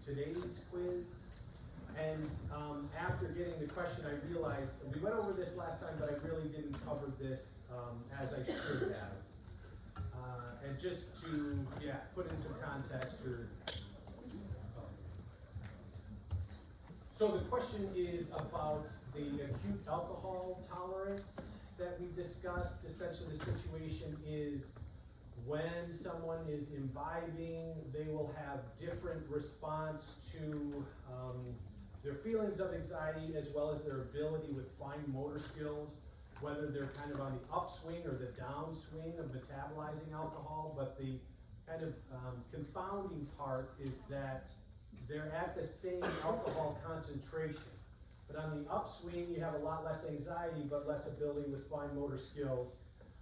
today's quiz. And after getting the question, I realized, we went over this last time, but I really didn't cover this as I should have. And just to, put in some context for. So the question is about the acute alcohol tolerance that we discussed. Essentially, the situation is when someone is imbibing, they will have different response to their feelings of anxiety as well as their ability with fine motor skills, whether they're kind of on the upswing or the downswing of metabolizing alcohol. But the kind of confounding part is that they're at the same alcohol concentration. But on the upswing, you have a lot less anxiety, but less ability with fine motor skills.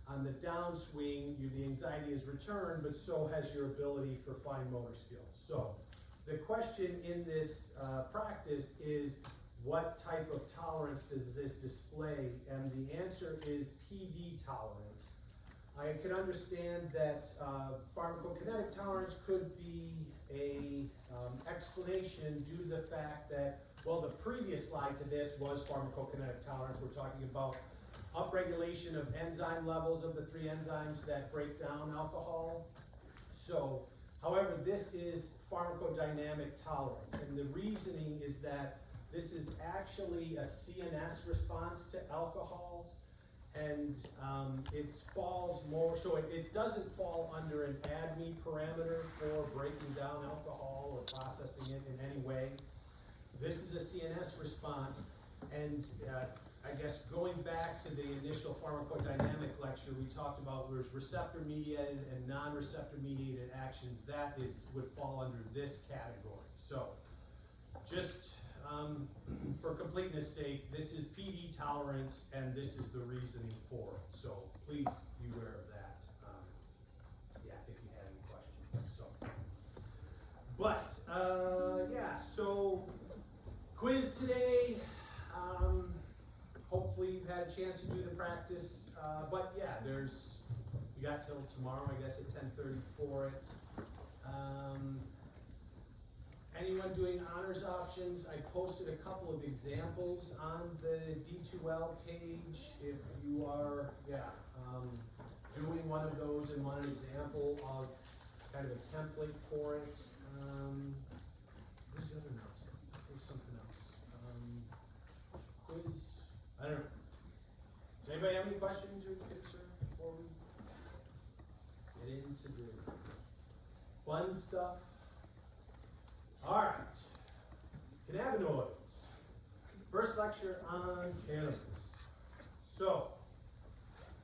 On the downswing, the anxiety is returned, but so has your ability for fine motor skills. So the question in this practice is, what type of tolerance does this display? And the answer is PD tolerance. I can understand that pharmacokinetic tolerance could be a explanation due to the fact that, well, the previous slide to this was pharmacokinetic tolerance. We're talking about upregulation of enzyme levels of the three enzymes that break down alcohol. So, however, this is pharmacodynamic tolerance, and the reasoning is that this is actually a CNS response to alcohol, and it falls more, so it doesn't fall under an ADME parameter for breaking down alcohol or processing it in any way. This is a CNS response, and I guess going back to the initial pharmacodynamic lecture, we talked about there's receptor-mediated and non-receptor-mediated actions. That would fall under this category. So, just for completeness sake, this is PD tolerance, and this is the reasoning for it. So please be aware of that. If you have any questions. So quiz today. Hopefully you've had a chance to do the practice. You got till tomorrow, I guess, at 10:30 for it. Anyone doing honors options, I posted a couple of examples on the D2L page. If you are doing one of those and want an example of kind of a template for it. Where's the other notes? There's something else. Quiz. I don't know. Does anybody have any questions or concerns before we get into the fun stuff? All right, cannabinoids. First lecture on cannabis. So,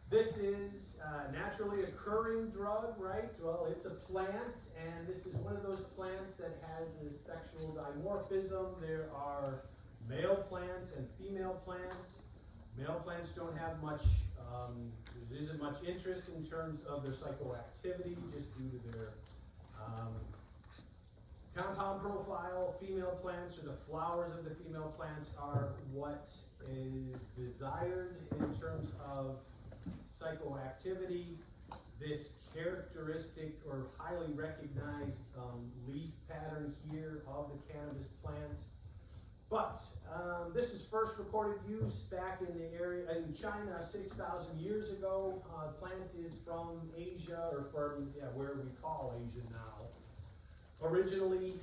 this is a naturally occurring drug, right? Well, it's a plant, and this is one of those plants that has a sexual dimorphism. There are male plants and female plants. Male plants don't have much, there isn't much interest in terms of their psychoactivity, just due to their compound profile. Female plants, or the flowers of the female plants, are what is desired in terms of psychoactivity. This characteristic or highly recognized leaf pattern here of the cannabis plant. But this was first recorded use back in the area in China 6,000 years ago. Plant is from Asia, or from where we call Asia now. Originally,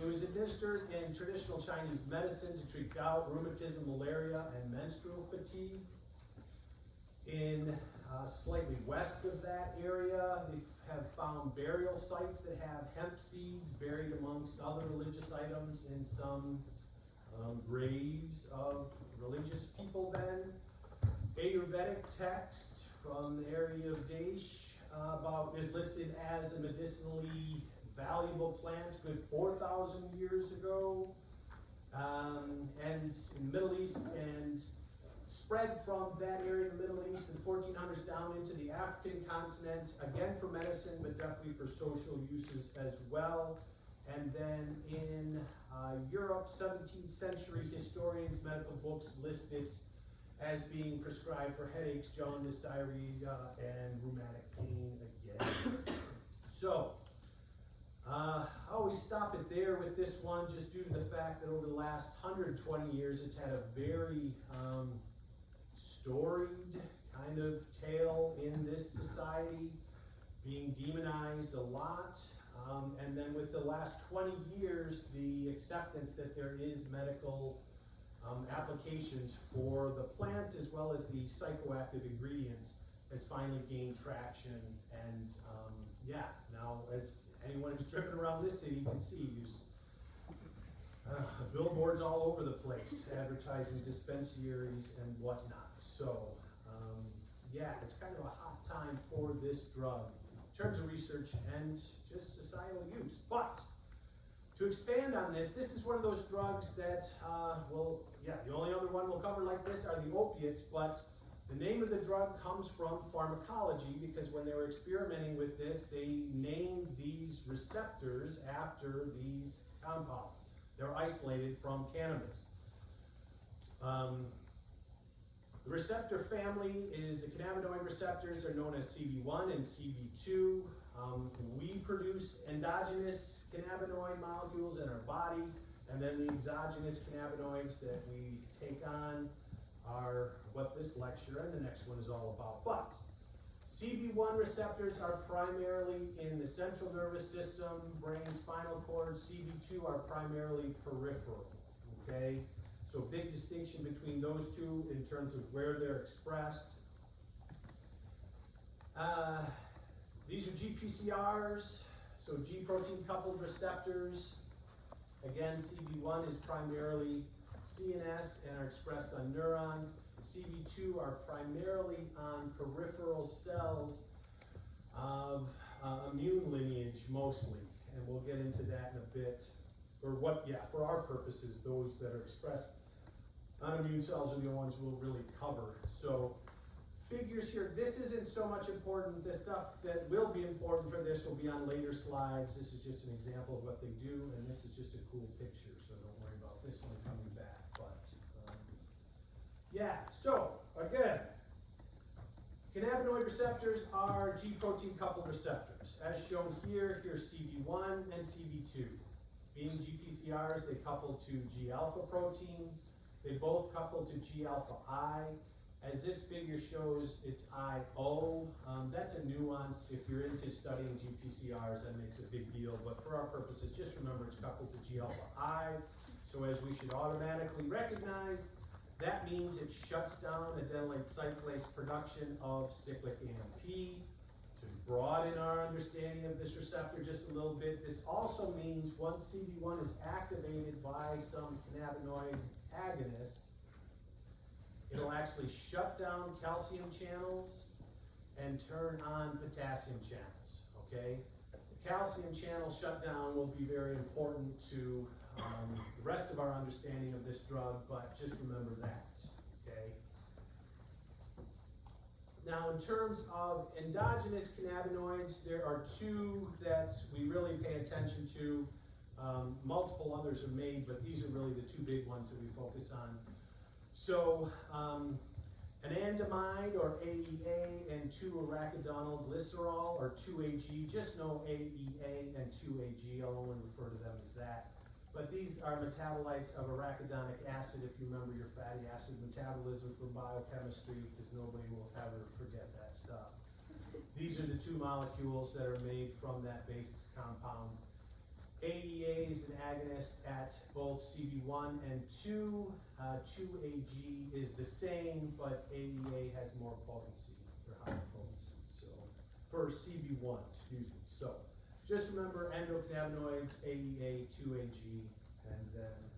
it was administered in traditional Chinese medicine to treat gout, rheumatism, malaria, and menstrual fatigue. In slightly west of that area, they have found burial sites that have hemp seeds buried amongst other religious items in some graves of religious people then. Ayurvedic text from the area of Desh is listed as a medicinally valuable plant, good 4,000 years ago, and in the Middle East, and spread from that area in the Middle East in the 1400s down into the African continent, again for medicine, but definitely for social uses as well. And then in Europe, 17th century historians' medical books list it as being prescribed for headaches, jaundice, diarrhea, and rheumatic pain again. So, I always always stop it there with this one, just due to the fact that over the last 120 years, it's had a very storied kind of tale in this society, being demonized a lot. And then with the last 20 years, the acceptance that there is medical applications for the plant as well as the psychoactive ingredients has finally gained traction. And yeah, now as anyone who's driven around this city can see, there's billboards all over the place advertising dispensaries and whatnot. So yeah, it's kind of a hot time for this drug in terms of research and just societal use. But to expand on this, this is one of those drugs that, the only other one we'll cover like this are the opiates, but the name of the drug comes from pharmacology, because when they were experimenting with this, they named these receptors after these compounds. They're isolated from cannabis. The receptor family is the cannabinoid receptors. They're known as CB1 and CB2. We produce endogenous cannabinoid molecules in our body, and then the exogenous cannabinoids that we take on are what this lecture and the next one is all about. But CB1 receptors are primarily in the central nervous system, brain, spinal cord. CB2 are primarily peripheral, okay? So big distinction between those two in terms of where they're expressed. These are GPCRs, so G protein coupled receptors. Again, CB1 is primarily CNS and are expressed on neurons. CB2 are primarily on peripheral cells of immune lineage mostly, and we'll get into that in a bit. For our purposes, those that are expressed on immune cells are the ones we'll really cover. So figures here, this isn't so much important. The stuff that will be important for this will be on later slides. This is just an example of what they do, and this is just a cool picture, so don't worry about this one coming back. But yeah, so again, cannabinoid receptors are G protein coupled receptors. As shown here, here's CB1 and CB2. Being GPCRs, they couple to G-alpha proteins. They both couple to G-alpha I. As this figure shows, it's IO. That's a nuance. If you're into studying GPCRs, that makes a big deal. But for our purposes, just remember it's coupled to G-alpha I. So as we should automatically recognize, that means it shuts down adenylate cyclase production of cyclic AMP. To broaden our understanding of this receptor just a little bit, this also means once CB1 is activated by some cannabinoid agonist, it'll actually shut down calcium channels and turn on potassium channels, okay? The calcium channel shutdown will be very important to the rest of our understanding of this drug, but just remember that, okay? Now, in terms of endogenous cannabinoids, there are two that we really pay attention to. Multiple others are made, but these are really the two big ones that we focus on. So, anandamide or AEA and 2-arachidonyl glycerol or 2-AG, just know AEA and 2-AG, I'll only refer to them as that. But these are metabolites of arachidonic acid, if you remember your fatty acid metabolism from biochemistry, because nobody will ever forget that stuff. These are the two molecules that are made from that base compound. AEA is an agonist at both CB1 and 2. 2-AG is the same, but AEA has more potency, or higher potency. So, for CB1, excuse me. So, just remember endocannabinoids, AEA, 2-AG, and then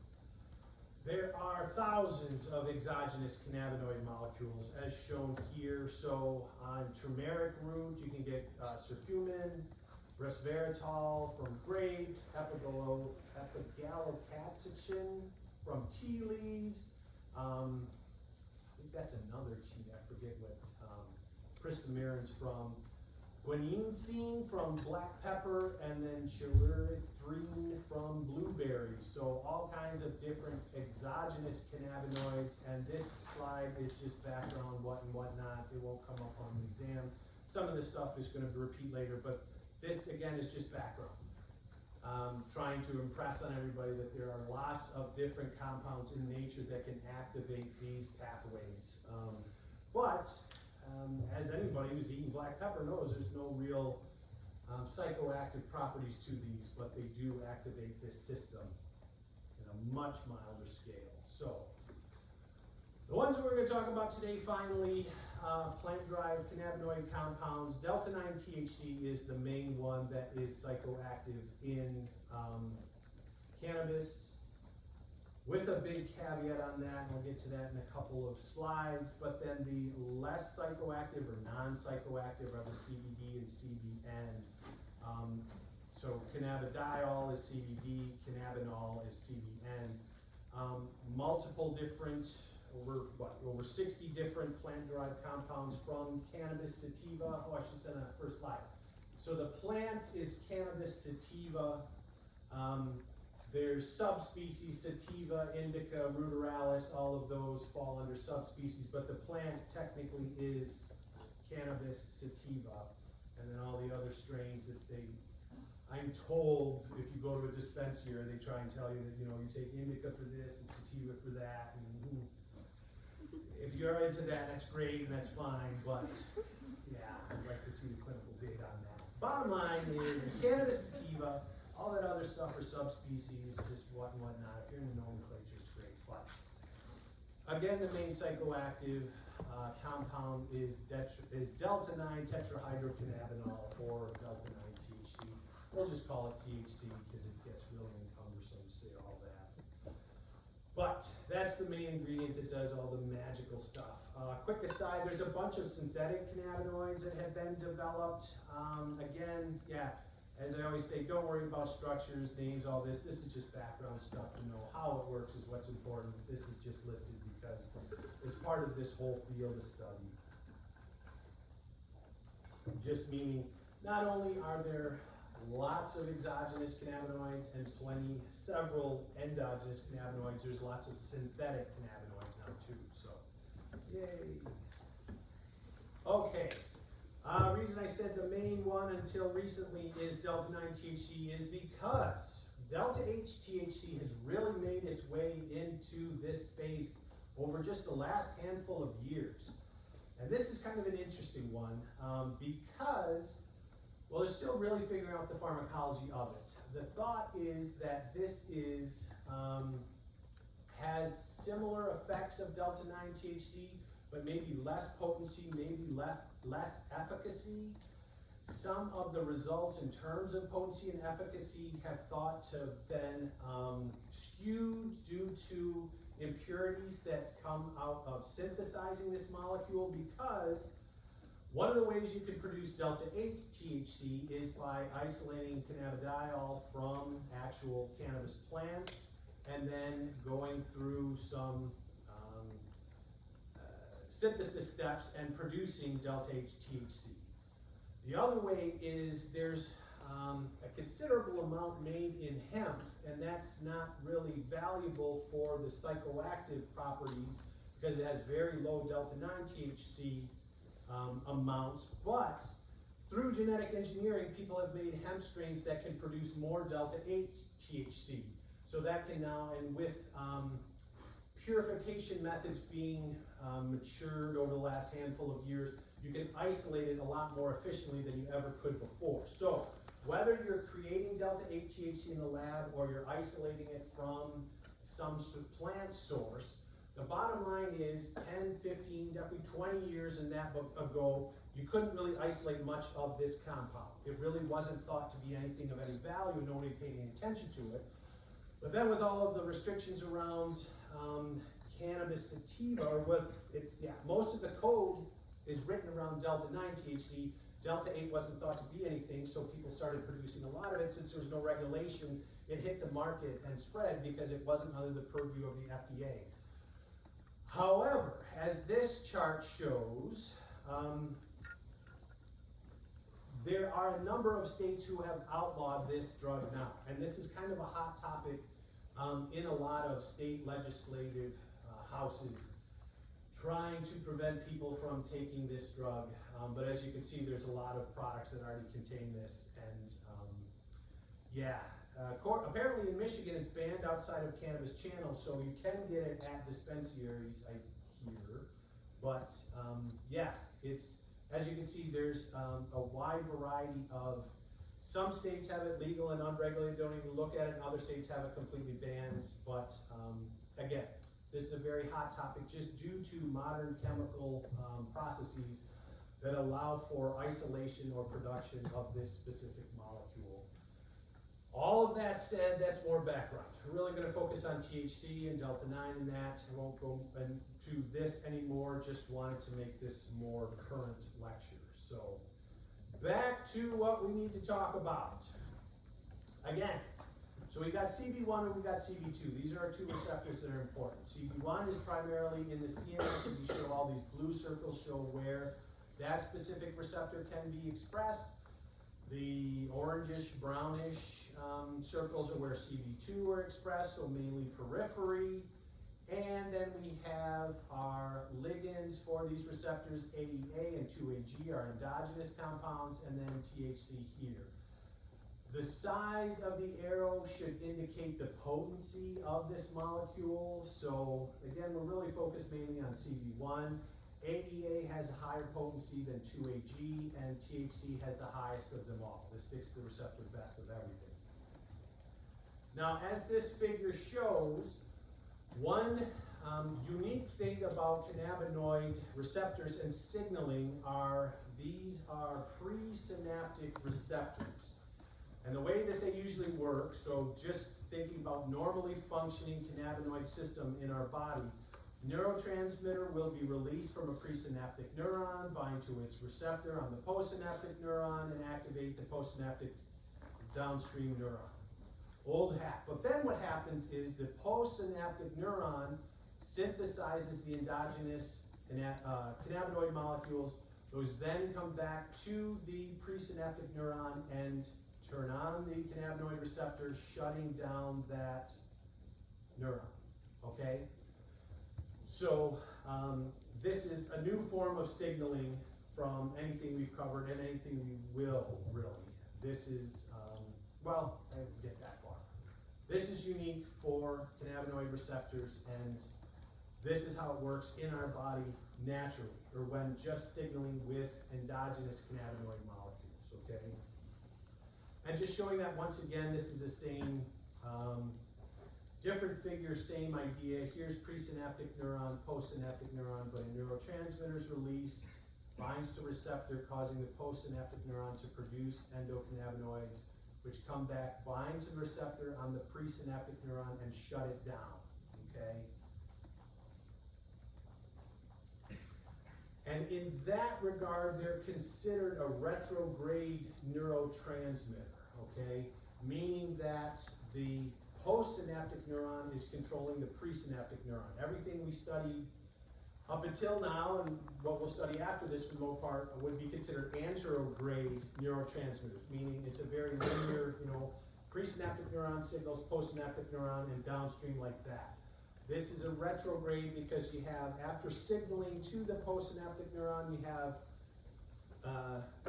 there are thousands of exogenous cannabinoid molecules as shown here. So, on turmeric root, you can get curcumin, resveratrol from grapes, epigallocatechin from tea leaves. I think that's another tea, I forget what. Pristinamyrin's from guanisine from black pepper, and then chlorethrine from blueberries. So all kinds of different exogenous cannabinoids, and this slide is just background what and what not. It won't come up on the exam. Some of this stuff is going to repeat later, but this again is just background. trying to impress on everybody that there are lots of different compounds in nature that can activate these pathways. As anybody who's eaten black pepper knows, there's no real psychoactive properties to these, but they do activate this system in a much milder scale. So, the ones that we're going to talk about today, finally, plant-derived cannabinoid compounds. Delta-9 THC is the main one that is psychoactive in cannabis, with a big caveat on that, and we'll get to that in a couple of slides. But then the less psychoactive or non-psychoactive are the CBD and CBN. So cannabidiol is CBD, cannabinol is CBN. Multiple different, over 60 different plant-derived compounds from cannabis sativa. Oh, I should send that first slide. So the plant is cannabis sativa. There's subspecies, sativa, indica, ruderalis, all of those fall under subspecies, but the plant technically is cannabis sativa. And then all the other strains that I'm told, if you go to a dispensary, they try and tell you that, you take indica for this and sativa for that. And if you're into that, that's great and that's fine, but yeah, I'd like to see the clinical data on that. Bottom line is cannabis sativa, all that other stuff are subspecies, just whatnot. If you're in the nomenclature, it's great. But again, the main psychoactive compound is delta-9 tetrahydrocannabinol, or delta-9 THC. We'll just call it THC because it gets really cumbersome to say all that. But that's the main ingredient that does all the magical stuff. Quick aside, there's a bunch of synthetic cannabinoids that have been developed. Again, yeah, as I always say, don't worry about structures, names, all this. This is just background stuff to know. How it works is what's important. This is just listed because it's part of this whole field of study. Just meaning, not only are there lots of exogenous cannabinoids and several endogenous cannabinoids, there's lots of synthetic cannabinoids now too, so, yay. Okay, reason I said the main one until recently is delta-9 THC is because delta-8 THC has really made its way into this space over just the last handful of years. And this is kind of an interesting one because, well, they're still really figuring out the pharmacology of it. The thought is that this has similar effects of delta-9 THC, but maybe less potency, maybe less efficacy. Some of the results in terms of potency and efficacy have thought to have been skewed due to impurities that come out of synthesizing this molecule, because one of the ways you can produce delta-8 THC is by isolating cannabidiol from actual cannabis plants and then going through some synthesis steps and producing delta-8 THC. The other way is there's a considerable amount made in hemp, and that's not really valuable for the psychoactive properties because it has very low delta-9 THC amounts, but through genetic engineering, people have made hemp strains that can produce more delta-8 THC. So that can now, and with purification methods being matured over the last handful of years, you can isolate it a lot more efficiently than you ever could before. So whether you're creating delta-8 THC in the lab or you're isolating it from some plant source, the bottom line is 10, 15, definitely 20 years and that ago, you couldn't really isolate much of this compound. It really wasn't thought to be anything of any value, nobody paid any attention to it. But then with all of the restrictions around cannabis sativa, or most of the code is written around delta-9 THC. Delta-8 wasn't thought to be anything, so people started producing a lot of it. Since there was no regulation, it hit the market and spread because it wasn't under the purview of the FDA. However, as this chart shows, there are a number of states who have outlawed this drug now, and this is kind of a hot topic in a lot of state legislative houses, trying to prevent people from taking this drug. But as you can see, there's a lot of products that already contain this, and apparently in Michigan, it's banned outside of cannabis channels, so you can get it at dispensaries, I hear. But, yeah, it's, as you can see, there's, a wide variety of, some states have it legal and unregulated, don't even look at it, and other states have it completely banned, but, again, this is a very hot topic just due to modern chemical, processes that allow for isolation or production of this specific molecule. All of that said, that's more background. We're really gonna focus on THC and Delta-9 and that. I won't go into this anymore, just wanted to make this more current lecture. So, back to what we need to talk about. Again, so we got CB1 and we got CB2. These are our two receptors that are important. CB1 is primarily in the CNS, and we show all these blue circles show where that specific receptor can be expressed. The orangish, brownish circles are where CB2 are expressed, so mainly periphery. And then we have our ligands for these receptors, AEA and 2AG are endogenous compounds, and then THC here. The size of the arrow should indicate the potency of this molecule. So again, we're really focused mainly on CB1. AEA has a higher potency than 2AG, and THC has the highest of them all. This sticks to the receptor best of everything. Now, as this figure shows, one unique thing about cannabinoid receptors and signaling are these are presynaptic receptors. And the way that they usually work, so just thinking about normally functioning cannabinoid system in our body, neurotransmitter will be released from a presynaptic neuron, bind to its receptor on the postsynaptic neuron, and activate the postsynaptic downstream neuron. Old hat. But then what happens is the postsynaptic neuron synthesizes the endogenous cannabinoid molecules. Those then come back to the presynaptic neuron and turn on the cannabinoid receptor, shutting down that neuron. Okay? So this is a new form of signaling from anything we've covered and anything we will, really. This is, well, I didn't get that far. This is unique for cannabinoid receptors, and this is how it works in our body naturally, or when just signaling with endogenous cannabinoid molecules, okay? And just showing that once again, this is the same, different figure, same idea. Here's presynaptic neuron, postsynaptic neuron, but a neurotransmitter is released, binds to receptor, causing the postsynaptic neuron to produce endocannabinoids, which come back, bind to the receptor on the presynaptic neuron, and shut it down, okay? And in that regard, they're considered a retrograde neurotransmitter, okay? Meaning that the postsynaptic neuron is controlling the presynaptic neuron. Everything we studied up until now, and what we'll study after this for the most part, would be considered anterograde neurotransmitters, meaning it's a very linear, presynaptic neuron signals, postsynaptic neuron, and downstream like that. This is a retrograde because you have, after signaling to the postsynaptic neuron, you have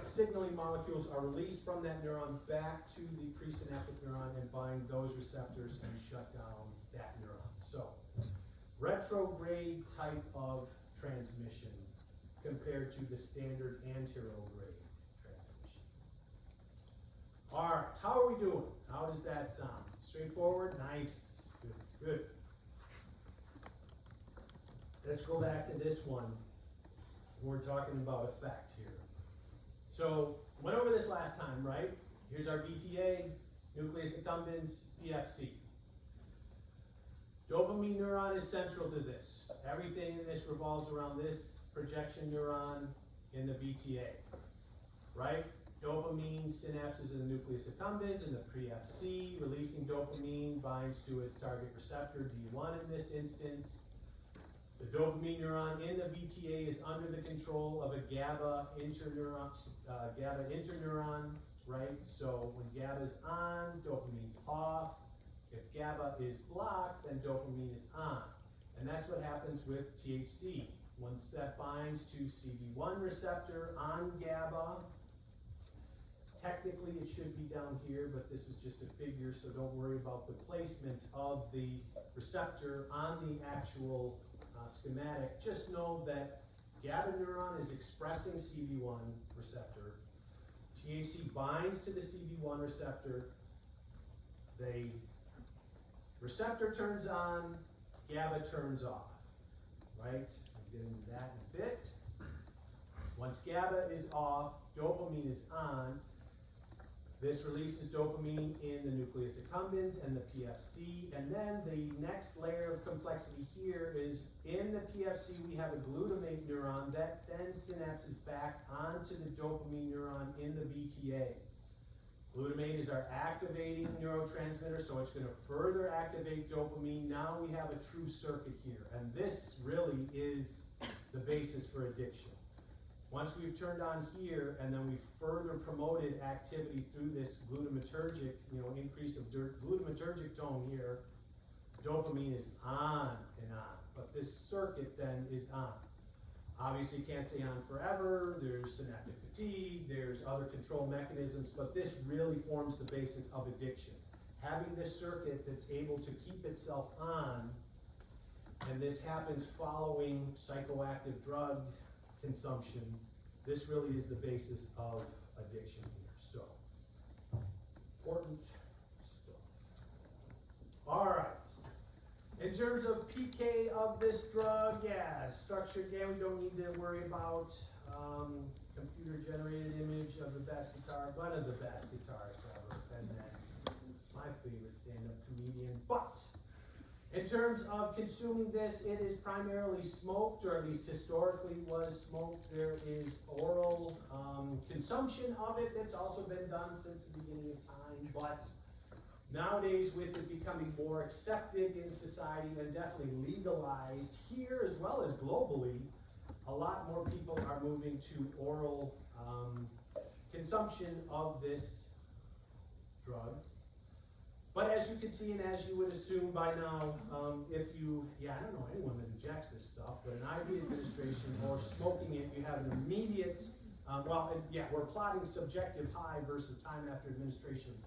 signaling molecules are released from that neuron back to the presynaptic neuron and bind those receptors and shut down that neuron. So, retrograde type of transmission compared to the standard anterograde transmission. All right, how are we doing? How does that sound? Straightforward? Nice. Good, good. Let's go back to this one. We're talking about effect here. So, went over this last time, right? Here's our VTA, nucleus accumbens, PFC. Dopamine neuron is central to this. Everything in this revolves around this projection neuron in the VTA, right? Dopamine synapses in the nucleus accumbens and the PFC. Releasing dopamine binds to its target receptor, D1 in this instance. The dopamine neuron in the VTA is under the control of a GABA interneuron, right? So when GABA is on, dopamine's off. If GABA is blocked, then dopamine is on. And that's what happens with THC. Once that binds to CB1 receptor on GABA, Technically, it should be down here, but this is just a figure, so don't worry about the placement of the receptor on the actual schematic. Just know that GABA neuron is expressing CB1 receptor. THC binds to the CB1 receptor. The receptor turns on, GABA turns off, right? I'll get into that in a bit. Once GABA is off, dopamine is on. This releases dopamine in the nucleus accumbens and the PFC, and then the next layer of complexity here is in the PFC we have a glutamate neuron that then synapses back onto the dopamine neuron in the VTA. Glutamate is our activating neurotransmitter, so it's going to further activate dopamine. Now we have a true circuit here, and this really is the basis for addiction. Once we've turned on here, and then we've further promoted activity through this glutamatergic, increase of glutamatergic tone here, dopamine is on and on. But this circuit then is on. Obviously, can't stay on forever. There's synaptic fatigue. There's other control mechanisms, but this really forms the basis of addiction. Having this circuit that's able to keep itself on, and this happens following psychoactive drug consumption, this really is the basis of addiction here. So, important stuff. All right. In terms of PK of this drug, structure, again, we don't need to worry about computer-generated image of the best guitar, but of the best guitarist ever, and then my favorite stand-up comedian. But in terms of consuming this, it is primarily smoked, or at least historically was smoked. There is oral consumption of it that's also been done since the beginning of time, but nowadays with it becoming more accepted in society and definitely legalized here as well as globally, a lot more people are moving to oral consumption of this drug. But as you can see, and as you would assume by now, if you, I don't know anyone that injects this stuff, but an IV administration or smoking it, you have an immediate, we're plotting subjective high versus time after administration.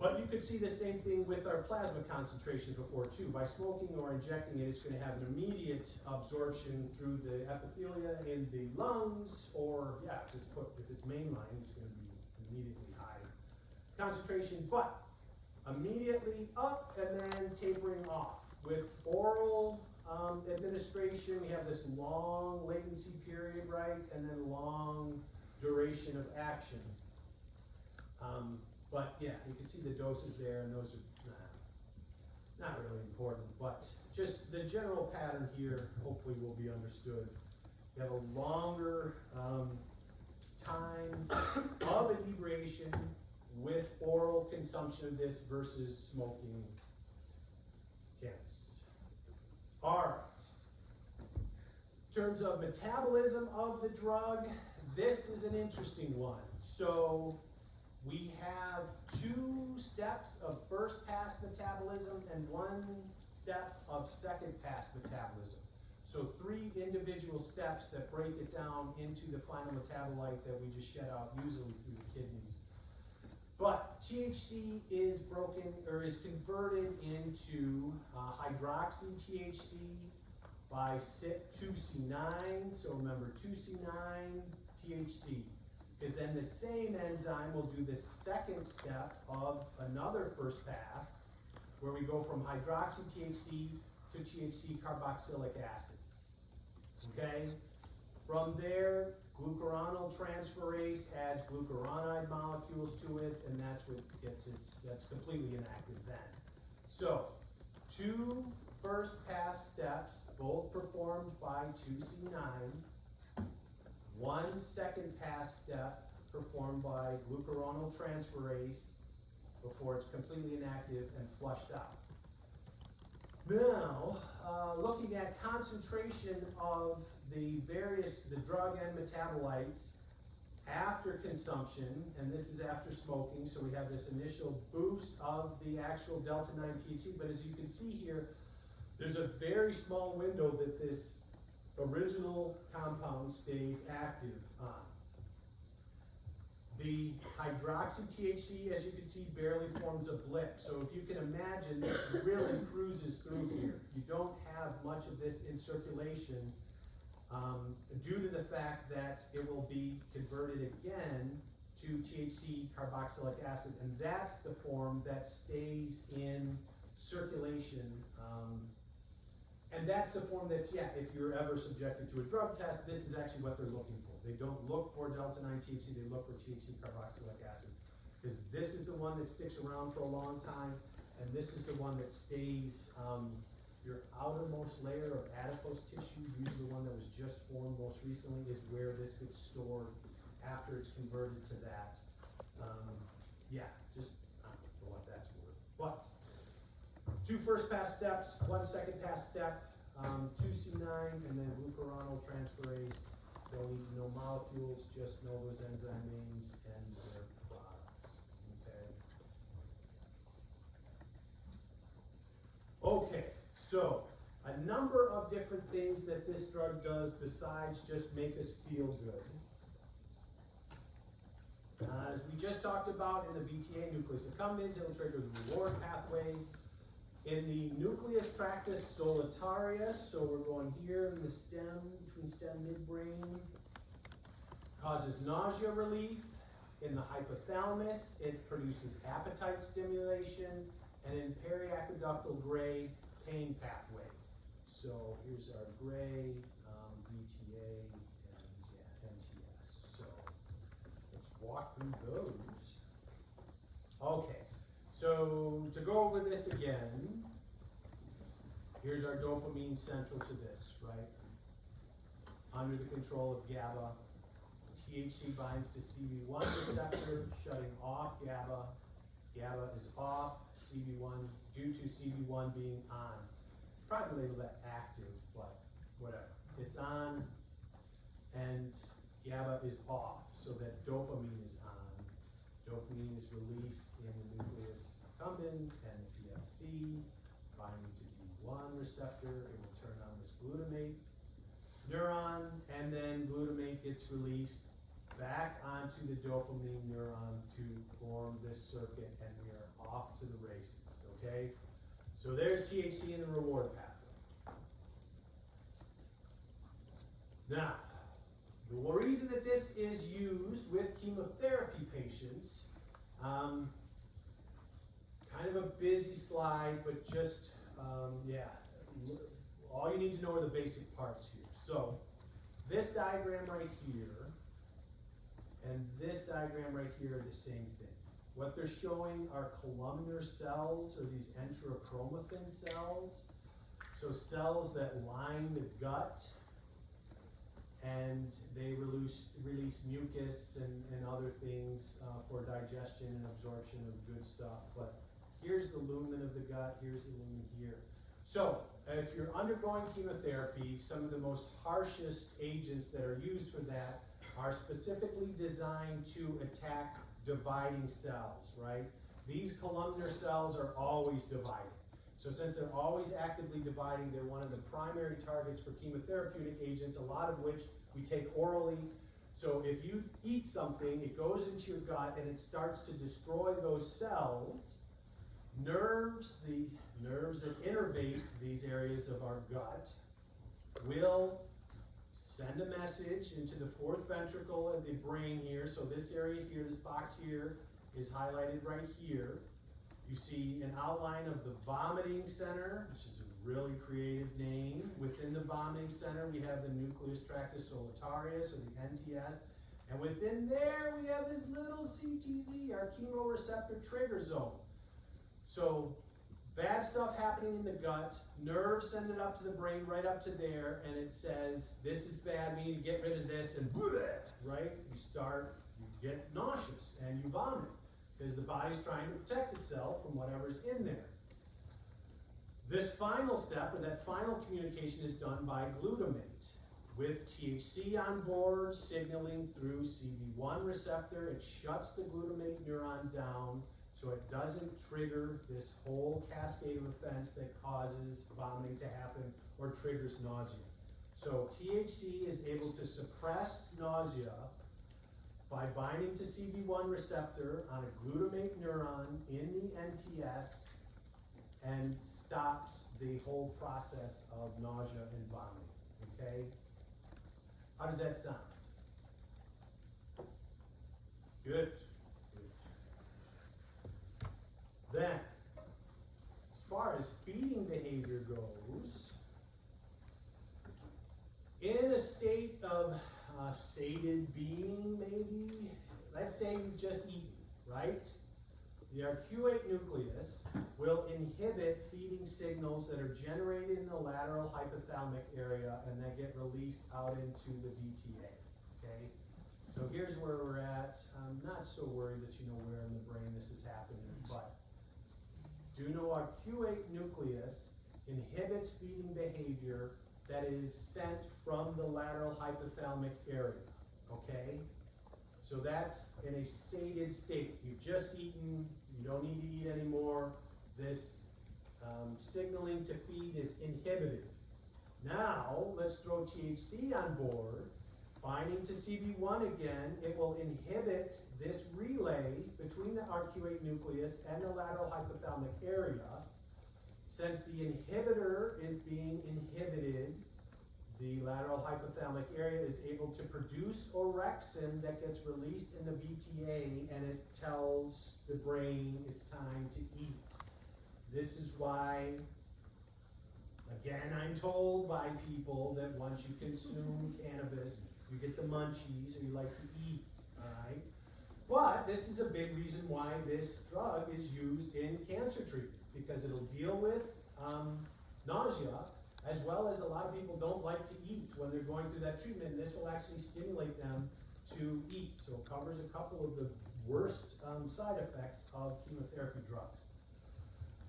But you could see the same thing with our plasma concentration before too. By smoking or injecting it, it's going to have an immediate absorption through the epithelia in the lungs, or if it's mainline, it's going to be immediately high concentration. But immediately up and then tapering off. With oral administration, we have this long latency period, right? And then long duration of action. But you can see the doses there, and those are not really important, but just the general pattern here hopefully will be understood. You have a longer time of inebriation with oral consumption of this versus smoking cannabis. All right. In terms of metabolism of the drug, this is an interesting one. So we have 2 steps of first pass metabolism and 1 step of second pass metabolism. So 3 individual steps that break it down into the final metabolite that we just shed out, usually through the kidneys. But THC is converted into hydroxy-THC by CYP2C9. So remember, 2C9 THC. Because then the same enzyme will do the second step of another first pass, where we go from hydroxy-THC to THC carboxylic acid. Okay? From there, glucuronol transferase adds glucuronide molecules to it, and that's what gets that's completely inactive then. So, 2 first pass steps, both performed by 2C9, 1 second pass step performed by glucuronol transferase before it's completely inactive and flushed out. Now, looking at concentration of the drug and metabolites after consumption, and this is after smoking, so we have this initial boost of the actual delta-9 THC, but as you can see here, there's a very small window that this original compound stays active on. The hydroxy-THC, as you can see, barely forms a blip. So if you can imagine, this really cruises through here. You don't have much of this in circulation due to the fact that it will be converted again to THC carboxylic acid, and that's the form that stays in circulation. And that's the form that's, yeah, if you're ever subjected to a drug test, this is actually what they're looking for. They don't look for delta-9 THC, they look for THC carboxylic acid. Because this is the one that sticks around for a long time, and this is the one that stays, your outermost layer of adipose tissue, usually the one that was just formed most recently, is where this gets stored after it's converted to that. Yeah, just for what that's worth. But 2 first pass steps, 1 second pass step, 2C9, and then glucuronol transferase. Don't need to know molecules, just know those enzyme names and their products. Okay, so a number of different things that this drug does besides just make us feel good. As we just talked about in the VTA nucleus accumbens, it'll trigger the reward pathway. In the nucleus tractus solitarius, so we're going here in the stem, between stem midbrain, causes nausea relief. In the hypothalamus, it produces appetite stimulation, and in periaqueductal gray, pain pathway. So here's our gray, VTA, and yeah, MTS. So let's walk through those. Okay. So to go over this again, here's our dopamine central to this, right? Under the control of GABA. THC binds to CB1 receptor, shutting off GABA. GABA is off, CB1, due to CB1 being on. Probably label that active, but whatever. It's on, and GABA is off, so that dopamine is on. Dopamine is released in the nucleus accumbens and the PFC, binding to D1 receptor. It will turn on this glutamate neuron, and then glutamate gets released back onto the dopamine neuron to form this circuit, and we are off to the races, okay? So there's THC in the reward pathway. Now, the reason that this is used with chemotherapy patients, kind of a busy slide, but just, yeah, all you need to know are the basic parts here. So, this diagram right here, and this diagram right here are the same thing. What they're showing are columnar cells, or these enterochromaffin cells. So cells that line the gut, and they release mucus and other things for digestion and absorption of good stuff. But here's the lumen of the gut, here's the lumen here. So if you're undergoing chemotherapy, some of the most harshest agents that are used for that are specifically designed to attack dividing cells, right? These columnar cells are always dividing. So since they're always actively dividing, they're one of the primary targets for chemotherapeutic agents, a lot of which we take orally. So if you eat something, it goes into your gut and it starts to destroy those cells. Nerves, the nerves that innervate these areas of our gut, will send a message into the fourth ventricle of the brain here. So this area here, this box here, is highlighted right here. You see an outline of the vomiting center, which is a really creative name. Within the vomiting center, we have the nucleus tractus solitarius, or the NTS. And within there, we have this little CTZ, our chemoreceptor trigger zone. So, bad stuff happening in the gut, nerves send it up to the brain, right up to there, and it says, this is bad, we need to get rid of this, and right? You get nauseous, and you vomit, because the body's trying to protect itself from whatever's in there. This final step, or that final communication, is done by glutamate, with THC on board, signaling through CB1 receptor. It shuts the glutamate neuron down, so it doesn't trigger this whole cascade of events that causes vomiting to happen or triggers nausea. So THC is able to suppress nausea by binding to CB1 receptor on a glutamate neuron in the NTS and stops the whole process of nausea and vomiting, okay? How does that sound? Good. Then, as far as feeding behavior goes, in a state of sated being, maybe, let's say you've just eaten, right? The arcuate nucleus will inhibit feeding signals that are generated in the lateral hypothalamic area and that get released out into the VTA, okay? So here's where we're at. I'm not so worried that you know where in the brain this is happening, but do know arcuate nucleus inhibits feeding behavior that is sent from the lateral hypothalamic area, okay? So that's in a sated state. You've just eaten, you don't need to eat anymore. This signaling to feed is inhibited. Now, let's throw THC on board. Binding to CB1 again, it will inhibit this relay between the arcuate nucleus and the lateral hypothalamic area. Since the inhibitor is being inhibited, the lateral hypothalamic area is able to produce orexin that gets released in the VTA, and it tells the brain it's time to eat. This is why, again, I'm told by people that once you consume cannabis, you get the munchies or you like to eat, all right? But this is a big reason why this drug is used in cancer treatment, because it'll deal with nausea, as well as a lot of people don't like to eat when they're going through that treatment, and this will actually stimulate them to eat. So it covers a couple of the worst side effects of chemotherapy drugs.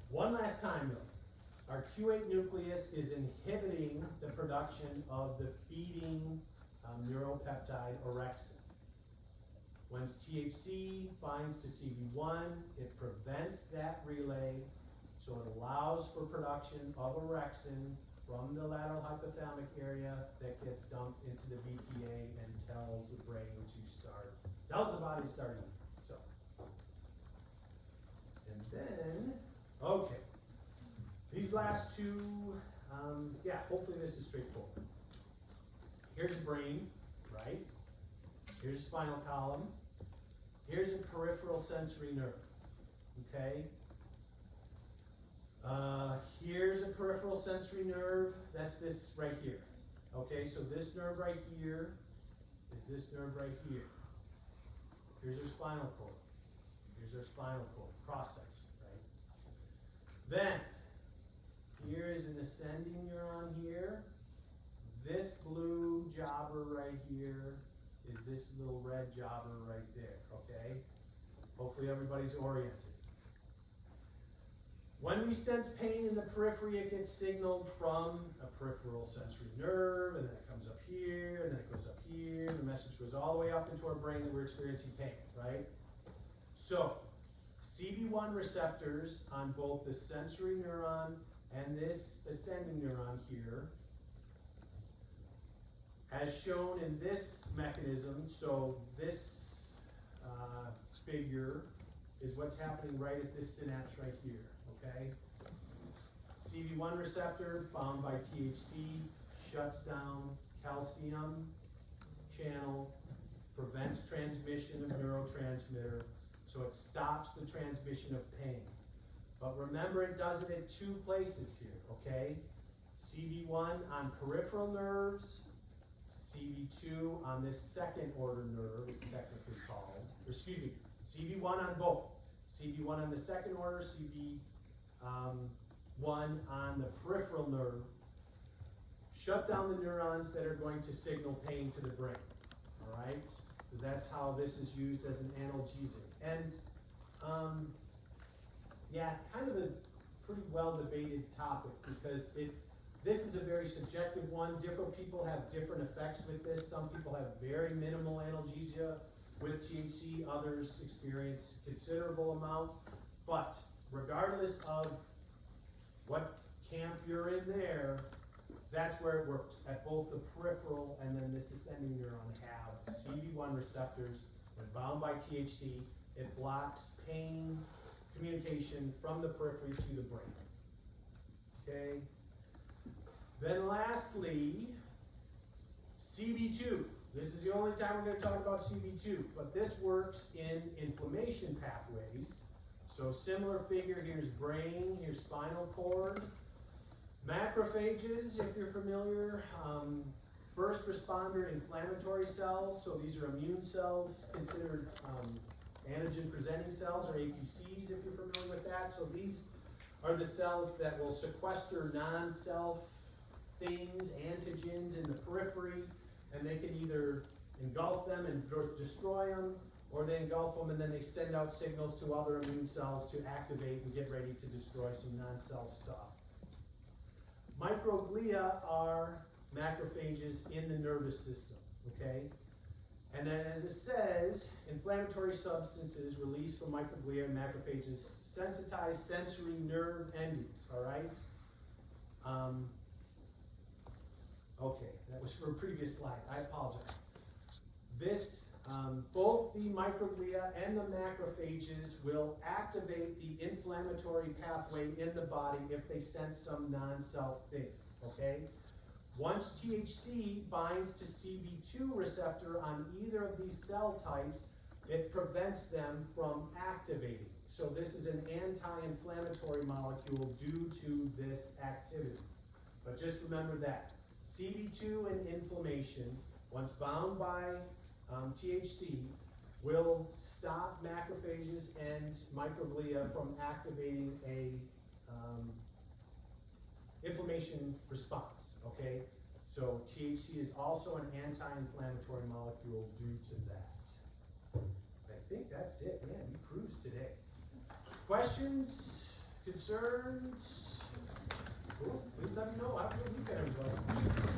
One last time though, arcuate nucleus is inhibiting the production of the feeding neuropeptide orexin. Once THC binds to CB1, it prevents that relay, so it allows for production of orexin from the lateral hypothalamic area that gets dumped into the VTA and tells the brain to start, tells the body to start eating. So, and then, okay, these last two, yeah, hopefully this is straightforward. Here's a brain, right? Here's a spinal column. Here's a peripheral sensory nerve, okay? Here's a peripheral sensory nerve, that's this right here. Okay, so this nerve right here is this nerve right here. Here's our spinal cord. Here's our spinal cord, cross section, right? Then, here is an ascending neuron here. This blue jobber right here is this little red jobber right there, okay? Hopefully everybody's oriented. When we sense pain in the periphery, it gets signaled from a peripheral sensory nerve, and then it comes up here, and then it goes up here, and the message goes all the way up into our brain that we're experiencing pain, right? So, CB1 receptors on both the sensory neuron and this ascending neuron here, as shown in this mechanism, so this figure is what's happening right at this synapse right here, okay? CB1 receptor bound by THC shuts down calcium channel, prevents transmission of neurotransmitter, so it stops the transmission of pain. But remember, it does it at two places here, okay? CB1 on peripheral nerves, CB2 on this second order nerve, it's technically called, or excuse me, CB1 on both. CB1 on the second order, CB1 on the peripheral nerve. Shut down the neurons that are going to signal pain to the brain, all right? So that's how this is used as an analgesic. And yeah, kind of a pretty well debated topic because this is a very subjective one. Different people have different effects with this. Some people have very minimal analgesia with THC, others experience considerable amount. But regardless of what camp you're in there, that's where it works. At both the peripheral and then this ascending neuron have CB1 receptors When bound by THC, it blocks pain communication from the periphery to the brain. Okay? Then lastly, CB2. This is the only time we're going to talk about CB2, but this works in inflammation pathways. So similar figure, here's brain, here's spinal cord. Macrophages, if you're familiar, first responder inflammatory cells. So these are immune cells considered antigen presenting cells, or APCs, if you're familiar with that. So these are the cells that will sequester non-self things, antigens in the periphery, and they can either engulf them and destroy them, or they engulf them and then they send out signals to other immune cells to activate and get ready to destroy some non-self stuff. Microglia are macrophages in the nervous system, okay? And then as it says, inflammatory substances released from microglia and macrophages sensitize sensory nerve endings, all right? Okay, that was for a previous slide, I apologize. This, both the microglia and the macrophages will activate the inflammatory pathway in the body if they sense some non-self thing, okay? Once THC binds to CB2 receptor on either of these cell types, it prevents them from activating. So this is an anti-inflammatory molecule due to this activity. But just remember that. CB2 and inflammation, once bound by THC, will stop macrophages and microglia from activating a inflammation response, okay? So THC is also an anti-inflammatory molecule due to that. I think that's it, man, we cruised today. Questions, concerns? Cool, please let me know. Have a good weekend, everybody.